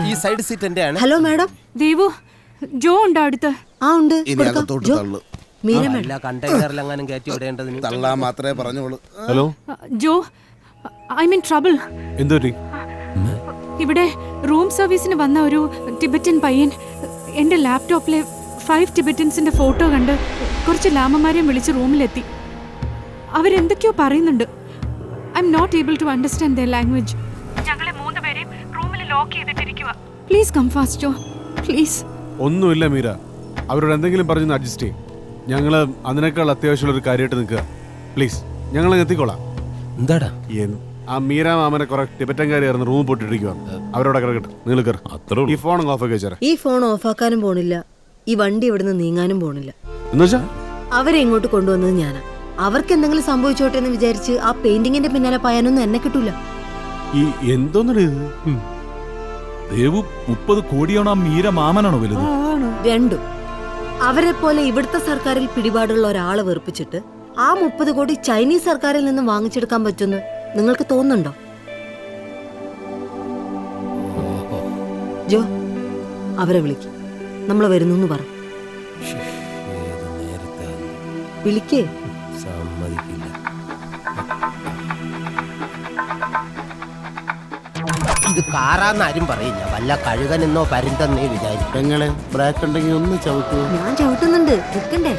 ഈ side seat എന്റെയാണ്. Hello madam. Devu, Jo ഉണ്ടോ അടുത്ത്? ആ ഉണ്ട്. എല്ലാ കണ്ടെയ്നറിലെങ്ങാനും കയറ്റി വിടേണ്ടതിന് തള്ളാൻ മാത്രമേ പറഞ്ഞോളൂ. Hello Joe, I mean trouble. എന്തോ ഇവിടെ റൂം സർവീസിന് വന്ന ഒരു ടിബറ്റൻ പയ്യൻ എന്റെ ലാപ്ടോപ്പിലെ 5 ടിബറ്റൻസിന്റെ ഫോട്ടോ കണ്ട് കുറച്ച് ലാമമാരെയും വിളിച്ച് റൂമിലെത്തി. അവരെന്തൊക്കെയോ പറയുന്നുണ്ട്. I am not able to understand their language. ഞങ്ങളെ 3 പേരെയും റൂമിൽ ലോക്ക് ചെയ്തിട്ടിരിക്കുക. Please come fast Jo, please. ഒന്നുമില്ല മീര, അവരോട് എന്തെങ്കിലും പറഞ്ഞൊന്ന് അഡ്ജസ്റ്റ് ചെയ്യും. ഞങ്ങള് അതിനേക്കാൾ അത്യാവശ്യമുള്ള ഒരു കാര്യമായിട്ട് നിൽക്കുക. പ്ലീസ്, ഞങ്ങൾ എത്തിക്കോളാം. എന്താടാ ആ മീര മാമനെ കുറെ ടിബറ്റൻകാരിയായിരുന്നു റൂം പോട്ടിട്ടിരിക്കുക. അവരോട് കിടക്കട്ടെ, നിങ്ങൾ കയറും. ഈ ഫോൺ ഓഫ് ആക്കി വെച്ചാൽ. ഈ ഫോൺ ഓഫ് ആക്കാനും പോണില്ല, ഈ വണ്ടി ഇവിടുന്ന് നീങ്ങാനും പോണില്ല. എന്നുവെച്ചാ അവരെ ഇങ്ങോട്ട് കൊണ്ടുവന്നത് ഞാനാ. അവർക്ക് എന്തെങ്കിലും സംഭവിച്ചോട്ടെ എന്ന് വിചാരിച്ച് ആ പെയിന്റിങ്ങിന്റെ പിന്നാലെ പായാനൊന്നും എന്നെ കിട്ടൂല. ഈ എന്തോന്നു ദേവു 30 കോടിയാണോ ആ മീര മാമനാണോ വലുത്? രണ്ടും. അവരെ പോലെ ഇവിടുത്തെ സർക്കാരിൽ പിടിപാടുള്ള ഒരാളെ വെറുപ്പിച്ചിട്ട് ആ 30 കോടി ചൈനീസ് സർക്കാരിൽ നിന്ന് വാങ്ങിച്ചെടുക്കാൻ പറ്റുമെന്ന് നിങ്ങൾക്ക് തോന്നുന്നുണ്ടോ? ജോ, അവരെ വിളിക്ക്. നമ്മൾ വരുന്നു പറ. വിളിക്കേ. സമ്മതിക്കില്ല. ഇത് കാറാന്നാരും പറയില്ല. വല്ല കഴുകനെന്നോ പരുന്തെന്നേ വിചാരിക്കും. പെങ്ങളെ ബ്രേക്ക് ഉണ്ടെങ്കിൽ ഒന്ന് ചവിട്ടൂ. ഞാൻ ചവിട്ടുന്നുണ്ട്, നിൽക്കണ്ടേ?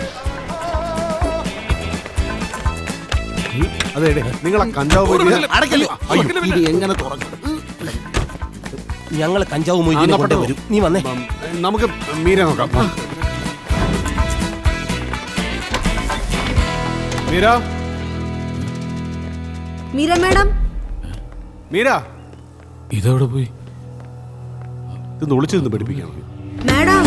അതെ, നിങ്ങളെ കഞ്ചാവ് എങ്ങനെ തുറക്കും? ഞങ്ങൾ കഞ്ചാവ് മൊയ്തിനെ വരും. നീ വന്നേ, നമുക്ക് മീര നോക്കാം. മീര, മീര മാഡം. മീര ഇതെവിടെ പോയി? ഇത് ഒളിച്ചിരുന്ന് പഠിപ്പിക്കണം. മാഡം,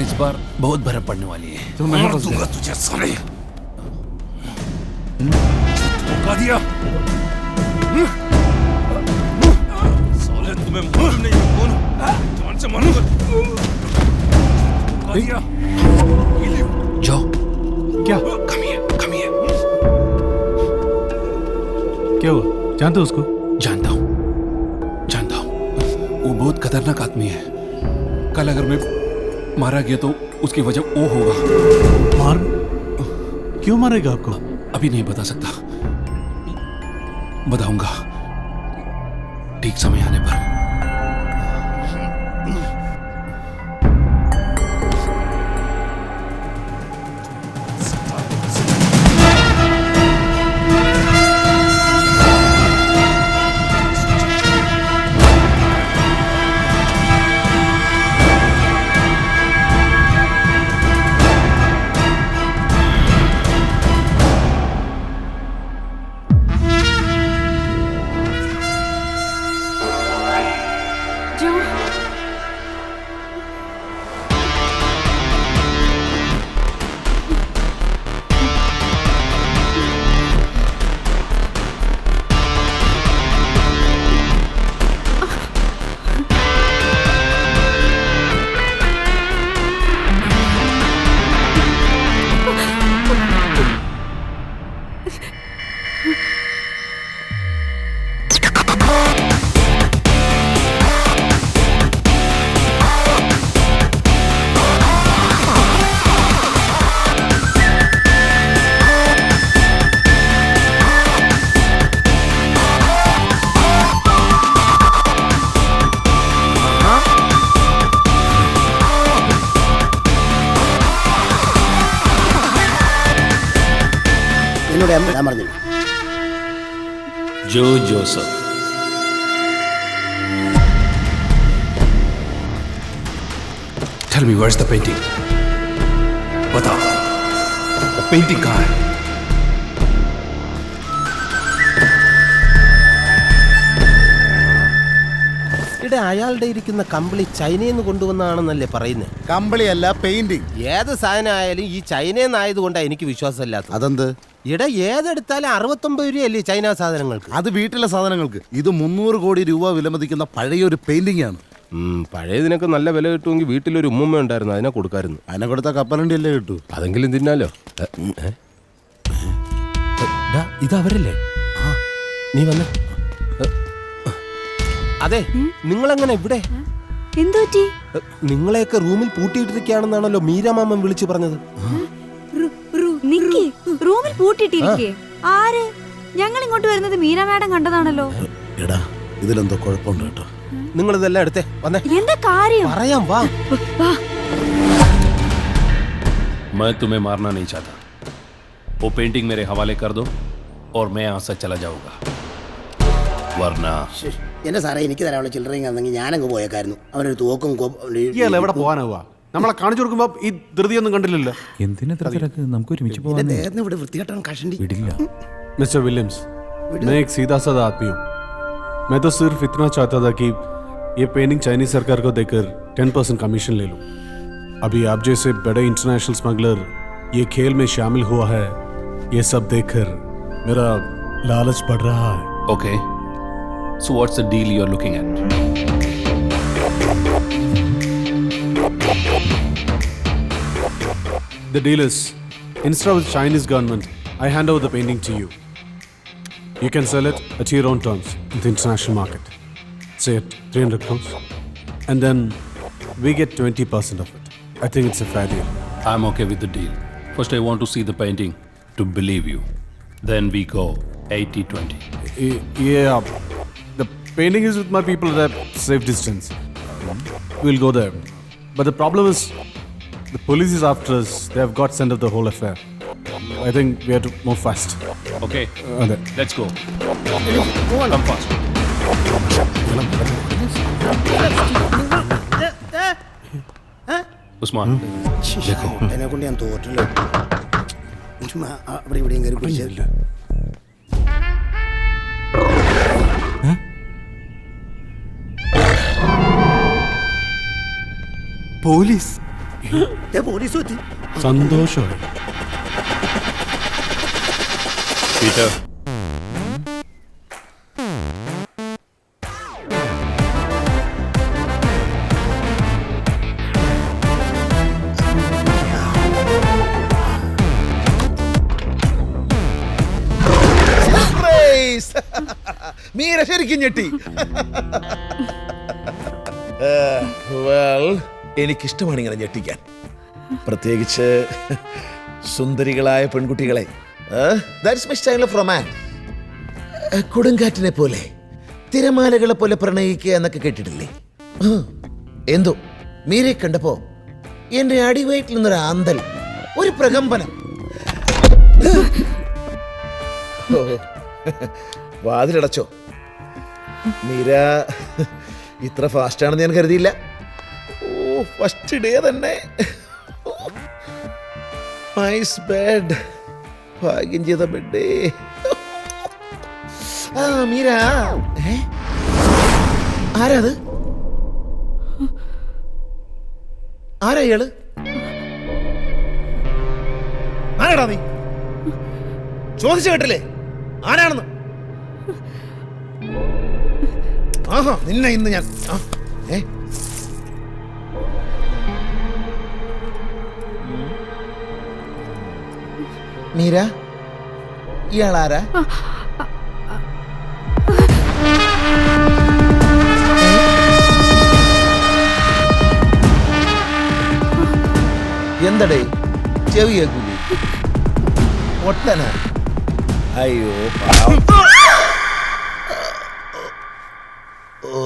इस बार बहुत बर्फ पड़ने वाली है। तो मैं दूंगा तुझे साले। धोखा दिया साले, तुम्हें मालूम नहीं है कौन? जान से मारूंगा। धोखा दिया। जो क्या कम है क्या हुआ? जानते हो उसको? जानता हूँ वो बहुत खतरनाक आदमी है। कल अगर मैं मारा गया तो उसकी वजह वो होगा। क्यों मारेगा आपको? अभी नहीं बता सकता, बताऊंगा ठीक समय आने पर। ജോ Joseph. Tell me, where's the painting? बताओ, वो पेंटिंग कहाँ है? ഇവിടെ അയാളുടെ ഇരിക്കുന്ന കമ്പിളി ചൈനയിൽ നിന്ന് കൊണ്ടുവന്നതാണെന്നല്ലേ പറയുന്നത്? കമ്പിളിയല്ല, പെയിന്റിങ്. ഏത് സാധനം ആയാലും ഈ ചൈനയിൽ നിന്നായതുകൊണ്ടാണ് എനിക്ക് വിശ്വാസമില്ലാത്തത്. അതെന്ത്? ഇവിടെ ഏതെടുത്താലും 69 രൂപയല്ലേ ചൈന സാധനങ്ങൾക്ക്? അത് വീട്ടിലെ സാധനങ്ങൾക്ക്. ഇത് 300 കോടി രൂപ വിലമതിക്കുന്ന പഴയൊരു പെയിന്റിംഗ് ആണ്. പഴയതിനൊക്കെ നല്ല വില കിട്ടുമെങ്കിൽ വീട്ടിലൊരു ഉമ്മുമ്മ ഉണ്ടായിരുന്നു, അതിനെ കൊടുക്കായിരുന്നു. അതിനെ കൊടുത്ത കപ്പലണ്ടി അല്ലേ കിട്ടൂ? അതെങ്കിലും തിന്നാലോ. ഇതവരല്ലേ? നീ വന്ന. അതെ, നിങ്ങളെങ്ങനെ ഇവിടെ? എന്തുപറ്റി? നിങ്ങളെയൊക്കെ റൂമിൽ പൂട്ടിയിട്ടിരിക്കുകയാണെന്നാണല്ലോ മീരാമാമൻ വിളിച്ചു പറഞ്ഞത്. റൂമിൽ പൂട്ടിയിട്ടിരിക്കേ? ആര്? ഞങ്ങൾ ഇങ്ങോട്ട് വരുന്നത് മീര മാഡം കണ്ടതാണല്ലോ. എടാ, ഇതിലെന്തോ കുഴപ്പമുണ്ട് കേട്ടോ. നിങ്ങൾ ഇതെല്ലാം എടുത്തേ വന്നേ. എന്താ കാര്യം? പറയാം, വാ. मैं तुम्हें मारना नहीं चाहता. वो पेंटिंग मेरे हवाले कर दो और मैं यहाँ से चला जाऊंगा. वरना എന്റെ സാറേ, എനിക്ക് തരാനുള്ള ചില്ലറയും കന്നെങ്കിൽ ഞാനങ്ങ് പോയേക്കായിരുന്നു. അവനൊരു തോക്കും ഇയാൾ എവിടെ പോകാനാവുക? നമ്മളെ കാണിച്ചു കൊടുക്കുമ്പോ ഈ ധൃതിയൊന്നും കണ്ടില്ലല്ലോ. നമുക്ക് ഒരുമിച്ച് പോകാം. നേരത്തെ ഇവിടെ വൃത്തികെട്ടാൻ കഷണ്ടി വിടില്ല. मिस्टर विलियम्स, मैं एक सीधा साधा आदमी हूँ. मैं तो सिर्फ इतना चाहता था कि ये पेंटिंग चाइनीज सरकार को देकर 10% कमीशन ले लूँ. अभी आप जैसे बड़े इंटरनेशनल स्मगलर ये खेल में शामिल हुआ है, ये सब देखकर मेरा लालच बढ़ रहा है. okay. So what's the deal you're looking at? The deal is, instead of the Chinese government, I hand over the painting to you. You can sell it at your own terms in the international market. Say at 300 crores. And then we get 20% of it. I think it's a fair deal. I'm okay with the deal. First I want to see the painting to believe you. Then we go 80-20. Yeah, the painting is with my people at a safe distance. We'll go there. But the problem is, the police is after us. They have got scent of the whole affair. I think we have to move fast. Okay. Okay. Let's go. Come fast. Usman, देखो. എന്നെ കൊണ്ട് ഞാൻ തോറ്റല്ലോ. അവിടെ ഇവിടെയും കയറി പിടിച്ചില്ല. Police police എത്തി. സന്തോഷമായി. Peter. മീര ശരിക്കും ഞെട്ടി. എനിക്കിഷ്ടമാണ് ഇങ്ങനെ ഞെട്ടിക്കാൻ, പ്രത്യേകിച്ച് സുന്ദരികളായ പെൺകുട്ടികളെ. That's my style of romance. കൊടുങ്കാറ്റിനെ പോലെ, തിരമാലകളെ പോലെ പ്രണയിക്കുക എന്നൊക്കെ കേട്ടിട്ടില്ലേ? എന്തോ മീരെ കണ്ടപ്പോ എന്റെ അടിവയറ്റിൽ നിന്നൊരു ആന്തൽ, ഒരു പ്രകമ്പനം. വാതിലടച്ചോ? മീര ഇത്ര ഫാസ്റ്റാണെന്ന് ഞാൻ കരുതിയില്ല. ഓ, ഫസ്റ്റ് ഡേ തന്നെ. നൈസ് ബെഡ്, ഭാഗ്യം ചെയ്ത ബെഡേ. ആ മീര, ആരാത്? ആരാ ഇയാള്? ആരാടാ നീ? ചോദിച്ചു കേട്ടില്ലേ ആരാണെന്ന്? ആഹാ, നിന്നെ ഇന്ന് ഞാൻ മീര, ഇയാളാരാ? എന്തടേ, ചെവി കേൾക്കൂലേ? ഒട്ടനാ? അയ്യോ പാവം. ഓ